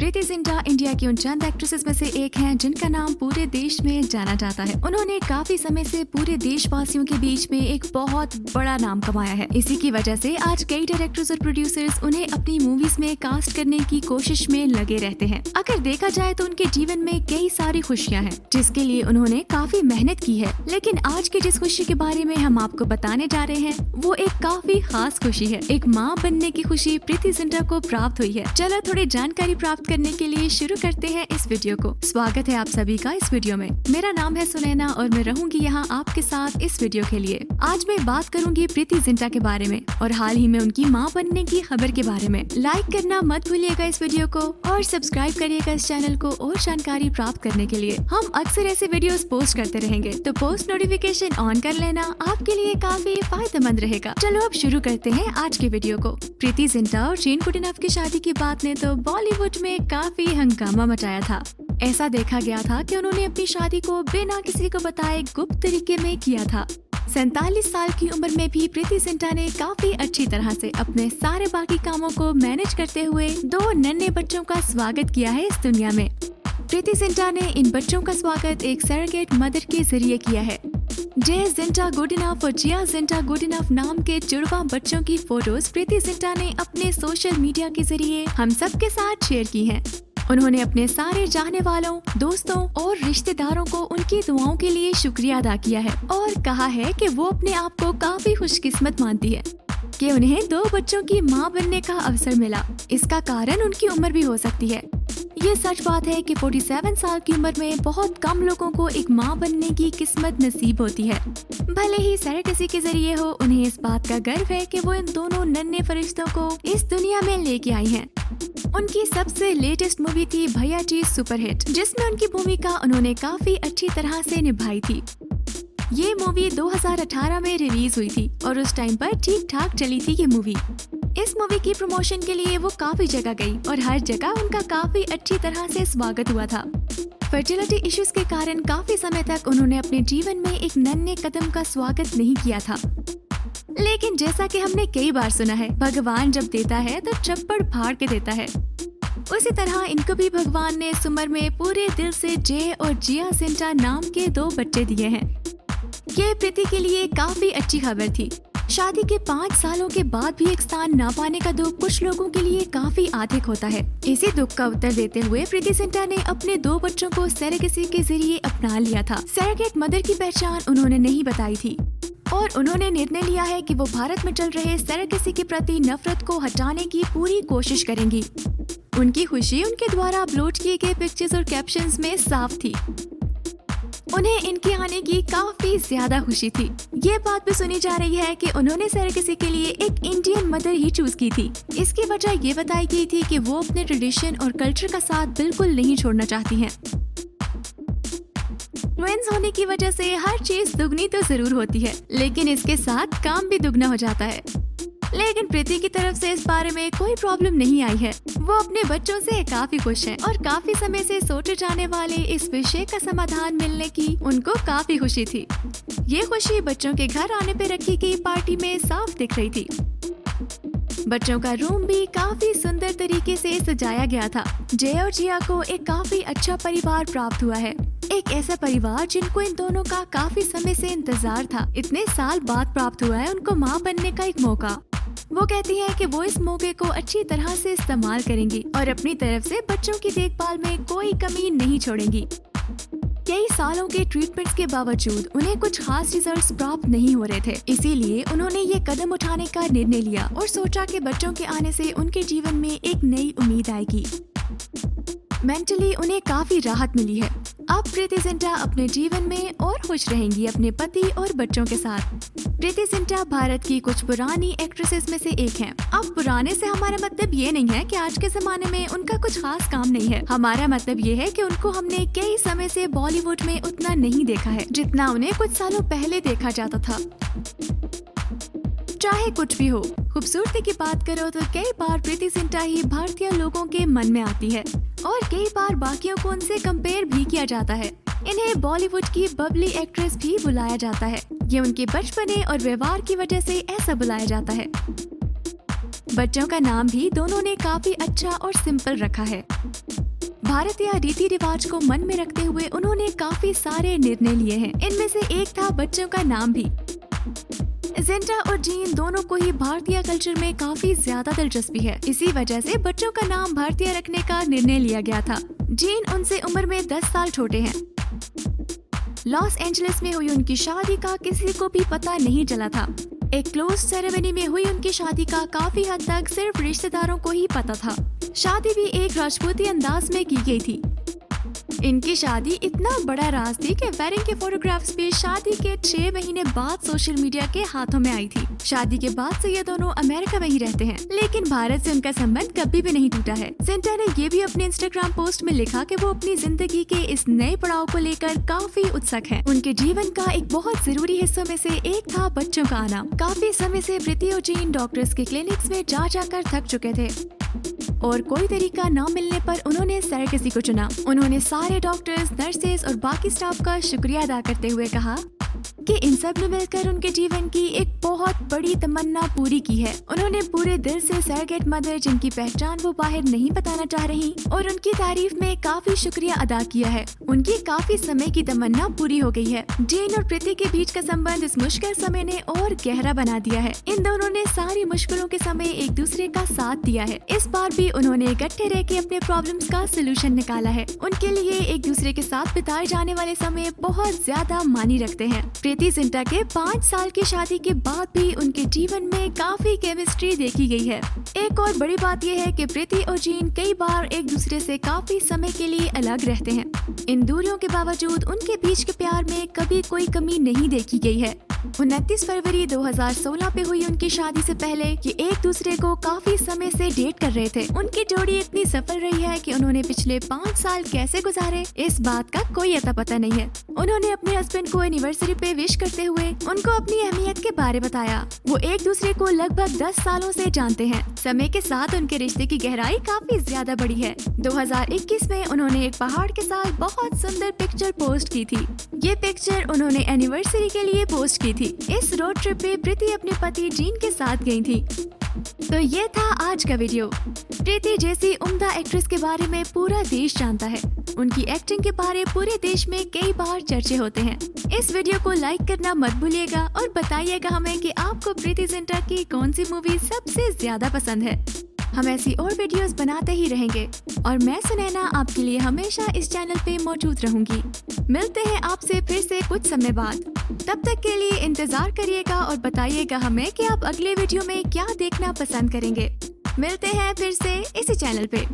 Preity Zinta India की उन चंद actresses में से एक हैं जिनका नाम पूरे देश में जाना जाता है। उन्होंने काफी समय से पूरे देशवासियों के बीच में एक बहुत बड़ा नाम कमाया है। इसी की वजह से आज कई डायरेक्टर्स और प्रोड्यूसर्स उन्हें अपनी मूवीज में कास्ट करने की कोशिश में लगे रहते हैं। अगर देखा जाए तो उनके जीवन में कई सारी खुशियाँ हैं जिसके लिए उन्होंने काफी मेहनत की है। लेकिन आज की जिस खुशी के बारे में हम आपको बताने जा रहे हैं वो एक काफी खास खुशी है। एक माँ बनने की खुशी प्रीति जिंटा को प्राप्त हुई है। चलो थोड़ी जानकारी प्राप्त करने के लिए शुरू करते हैं इस वीडियो को। स्वागत है आप सभी का इस वीडियो में। मेरा नाम है सुनैना और मैं रहूंगी यहाँ आपके साथ इस वीडियो के लिए। आज मैं बात करूंगी प्रीति जिंटा के बारे में और हाल ही में उनकी माँ बनने की खबर के बारे में। लाइक करना मत भूलिएगा इस वीडियो को और सब्सक्राइब करिएगा इस चैनल को और जानकारी प्राप्त करने के लिए। हम अक्सर ऐसे वीडियोस पोस्ट करते रहेंगे तो पोस्ट नोटिफिकेशन ऑन कर लेना आपके लिए काफी फायदेमंद रहेगा। चलो अब शुरू करते हैं आज के वीडियो को। प्रीति जिंटा और शेन गुडिनफ की शादी की बात ने तो बॉलीवुड में काफी हंगामा मचाया था। ऐसा देखा गया था कि उन्होंने अपनी शादी को बिना किसी को बताए गुप्त तरीके में किया था। 47 साल की उम्र में भी प्रीति जिंटा ने काफी अच्छी तरह से अपने सारे बाकी कामों को मैनेज करते हुए 2 नन्हे बच्चों का स्वागत किया है इस दुनिया में। प्रीति जिंटा ने इन बच्चों का स्वागत एक सरोगेट मदर के जरिए किया है। जे जिंटा गुडिनफ और जिया जिंटा गुडिनफ नाम के जुड़वा बच्चों की फोटोज प्रीति जिंटा ने अपने सोशल मीडिया के जरिए हम सब के साथ शेयर की हैं। उन्होंने अपने सारे चाहने वालों, दोस्तों और रिश्तेदारों को उनकी दुआओं के लिए शुक्रिया अदा किया है और कहा है कि वो अपने आप को काफी खुशकिस्मत मानती है कि उन्हें 2 बच्चों की मां बनने का अवसर मिला। इसका कारण उनकी उम्र भी हो सकती है। ये सच बात है कि 47 साल की उम्र में बहुत कम लोगों को एक मां बनने की किस्मत नसीब होती है। भले ही सरकसी के जरिए हो, उन्हें इस बात का गर्व है कि वो इन दोनों नन्हे फरिश्तों को इस दुनिया में लेके आई हैं। उनकी सबसे लेटेस्ट मूवी थी भैया जी सुपरहिट, जिसमें उनकी भूमिका उन्होंने काफी अच्छी तरह से निभाई थी। ये मूवी 2018 में रिलीज हुई थी और उस टाइम पर ठीक ठाक चली थी ये मूवी। इस मूवी की प्रमोशन के लिए वो काफी जगह गई और हर जगह उनका काफी अच्छी तरह से स्वागत हुआ था। फर्टिलिटी इश्यूज के कारण काफी समय तक उन्होंने अपने जीवन में एक नन्हे कदम का स्वागत नहीं किया था। लेकिन जैसा कि हमने कई बार सुना है, भगवान जब देता है तो चप्पड़ फाड़ के देता है। उसी तरह इनको भी भगवान ने इस उम्र में पूरे दिल से जे और जिया जिंटा नाम के 2 बच्चे दिए हैं। ये प्रीति के लिए काफी अच्छी खबर थी। शादी के 5 सालों के बाद भी एक स्थान न पाने का दुख कुछ लोगों के लिए काफी अधिक होता है। इसी दुख का उत्तर देते हुए प्रीति जिंटा ने अपने 2 बच्चों को सरोगेसी के जरिए अपना लिया था। सरोगेट मदर की पहचान उन्होंने नहीं बताई थी और उन्होंने निर्णय लिया है कि वो भारत में चल रहे सरोगेसी के प्रति नफरत को हटाने की पूरी कोशिश करेंगी। उनकी खुशी उनके द्वारा अपलोड किए गए पिक्चर्स और कैप्शंस में साफ थी। उन्हें इनके आने की काफी ज्यादा खुशी थी। ये बात भी सुनी जा रही है कि उन्होंने सरोगेसी के लिए एक इंडियन मदर ही चूज की थी। इसकी वजह ये बताई गई थी कि वो अपने ट्रेडिशन और कल्चर का साथ बिल्कुल नहीं छोड़ना चाहती हैं। ट्विंस होने की वजह से हर चीज दुगनी तो जरूर होती है, लेकिन इसके साथ काम भी दुगना हो जाता है। लेकिन प्रीति की तरफ से इस बारे में कोई प्रॉब्लम नहीं आई है। वो अपने बच्चों से काफी खुश हैं और काफी समय से सोचे जाने वाले इस विषय का समाधान मिलने की उनको काफी खुशी थी। ये खुशी बच्चों के घर आने पे रखी गई पार्टी में साफ दिख रही थी। बच्चों का रूम भी काफी सुंदर तरीके से सजाया गया था। जय और जिया को एक काफी अच्छा परिवार प्राप्त हुआ है। एक ऐसा परिवार जिनको इन दोनों का काफी समय से इंतजार था। इतने साल बाद प्राप्त हुआ है उनको माँ बनने का एक मौका। वो कहती है कि वो इस मौके को अच्छी तरह से इस्तेमाल करेंगी और अपनी तरफ से बच्चों की देखभाल में कोई कमी नहीं छोड़ेंगी। कई सालों के ट्रीटमेंट्स के बावजूद उन्हें कुछ खास रिजल्ट्स प्राप्त नहीं हो रहे थे। इसीलिए उन्होंने ये कदम उठाने का निर्णय लिया और सोचा कि बच्चों के आने से उनके जीवन में एक नई उम्मीद आएगी। मेंटली उन्हें काफी राहत मिली है। अब प्रीति जिंटा अपने जीवन में और खुश रहेंगी अपने पति और बच्चों के साथ। प्रीति जिंटा भारत की कुछ पुरानी एक्ट्रेसेस में से एक हैं। अब पुराने से हमारा मतलब ये नहीं है कि आज के जमाने में उनका कुछ खास काम नहीं है। हमारा मतलब ये है कि उनको हमने कई समय से बॉलीवुड में उतना नहीं देखा है जितना उन्हें कुछ सालों पहले देखा जाता था। चाहे कुछ भी हो, खूबसूरती की बात करो तो कई बार प्रीति जिंटा ही भारतीय लोगों के मन में आती है और कई बार बाकियों को उनसे कंपेयर भी किया जाता है। इन्हें बॉलीवुड की बबली एक्ट्रेस भी बुलाया जाता है। ये उनके बचपने और व्यवहार की वजह से ऐसा बुलाया जाता है। बच्चों का नाम भी दोनों ने काफी अच्छा और सिंपल रखा है। भारतीय रीति रिवाज को मन में रखते हुए उन्होंने काफी सारे निर्णय लिए हैं। इनमें से एक था बच्चों का नाम भी। जिंटा और जीन दोनों को ही भारतीय कल्चर में काफी ज्यादा दिलचस्पी है। इसी वजह से बच्चों का नाम भारतीय रखने का निर्णय लिया गया था। जीन उनसे उम्र में 10 साल छोटे हैं। लॉस एंजलिस में हुई उनकी शादी का किसी को भी पता नहीं चला था। एक क्लोज सेरेमनी में हुई उनकी शादी का काफी हद तक सिर्फ रिश्तेदारों को ही पता था। शादी भी एक राजपूती अंदाज में की गई थी। इनकी शादी इतना बड़ा राज थी कि वेडिंग के फोटोग्राफ्स भी शादी के 6 महीने बाद सोशल मीडिया के हाथों में आई थी। शादी के बाद से ये दोनों अमेरिका में ही रहते हैं, लेकिन भारत से उनका संबंध कभी भी नहीं टूटा है। जिंटा ने ये भी अपने इंस्टाग्राम पोस्ट में लिखा कि वो अपनी जिंदगी के इस नए पड़ाव को लेकर काफी उत्सुक हैं। उनके जीवन का एक बहुत जरूरी हिस्सों में से एक था बच्चों का आना। काफी समय से प्रीति और जीन डॉक्टर्स के क्लिनिक्स में जा जाकर थक चुके थे और कोई तरीका न मिलने पर उन्होंने सरेकेसी को चुना। उन्होंने सारे डॉक्टर्स, नर्सेस और बाकी स्टाफ का शुक्रिया अदा करते हुए कहा कि इन सब ने मिलकर उनके जीवन की एक बहुत बड़ी तमन्ना पूरी की है। उन्होंने पूरे दिल से सरेगेट मदर, जिनकी पहचान वो बाहर नहीं बताना चाह रही, और उनकी तारीफ में काफी शुक्रिया अदा किया है। उनकी काफी समय की तमन्ना पूरी हो गई है। जेन और प्रीति के बीच का संबंध इस मुश्किल समय ने और गहरा बना दिया है। इन दोनों ने सारी मुश्किलों के समय एक दूसरे का साथ दिया है। इस बार भी उन्होंने इकट्ठे रह के अपने प्रॉब्लम्स का सोल्यूशन निकाला है। उनके लिए एक दूसरे के साथ बिताए जाने वाले समय बहुत ज्यादा मानी रखते हैं। प्रीति जिंटा के 5 साल की शादी के बाद भी उनके जीवन में काफी केमिस्ट्री देखी गई है। एक और बड़ी बात यह है कि प्रीति और जीन कई बार एक दूसरे से काफी समय के लिए अलग रहते हैं। इन दूरियों के बावजूद उनके बीच के प्यार में कभी कोई कमी नहीं देखी गई है। 29 फरवरी 2016 पे हुई उनकी शादी से पहले ये एक दूसरे को काफी समय से डेट कर रहे थे। उनकी जोड़ी इतनी सफल रही है कि उन्होंने पिछले 5 साल कैसे गुजारे इस बात का कोई अता पता नहीं है। उन्होंने अपने हस्बैंड को एनिवर्सरी पे विश करते हुए उनको अपनी अहमियत के बारे बताया। वो एक दूसरे को लगभग 10 सालों से जानते हैं। समय के साथ उनके रिश्ते की गहराई काफी ज्यादा बढ़ी है। 2021 में उन्होंने एक पहाड़ के साथ बहुत सुंदर पिक्चर पोस्ट की थी। ये पिक्चर उन्होंने एनिवर्सरी के लिए पोस्ट की थी। इस रोड ट्रिप पे प्रीति अपने पति जीन के साथ गई थी। तो ये था आज का वीडियो। प्रीति जैसी उम्दा एक्ट्रेस के बारे में पूरा देश जानता है। उनकी एक्टिंग के बारे पूरे देश में कई बार चर्चे होते हैं। इस वीडियो को लाइक करना मत भूलिएगा और बताइएगा हमें कि आपको प्रीति जिंटा की कौन सी मूवी सबसे ज्यादा पसंद है। हम ऐसी और वीडियोस बनाते ही रहेंगे और मैं सुनैना आपके लिए हमेशा इस चैनल पे मौजूद रहूंगी। मिलते हैं आपसे फिर से कुछ समय बाद। तब तक के लिए इंतजार करिएगा और बताइएगा हमें कि आप अगले वीडियो में क्या देखना पसंद करेंगे। मिलते हैं फिर से इसी चैनल पे।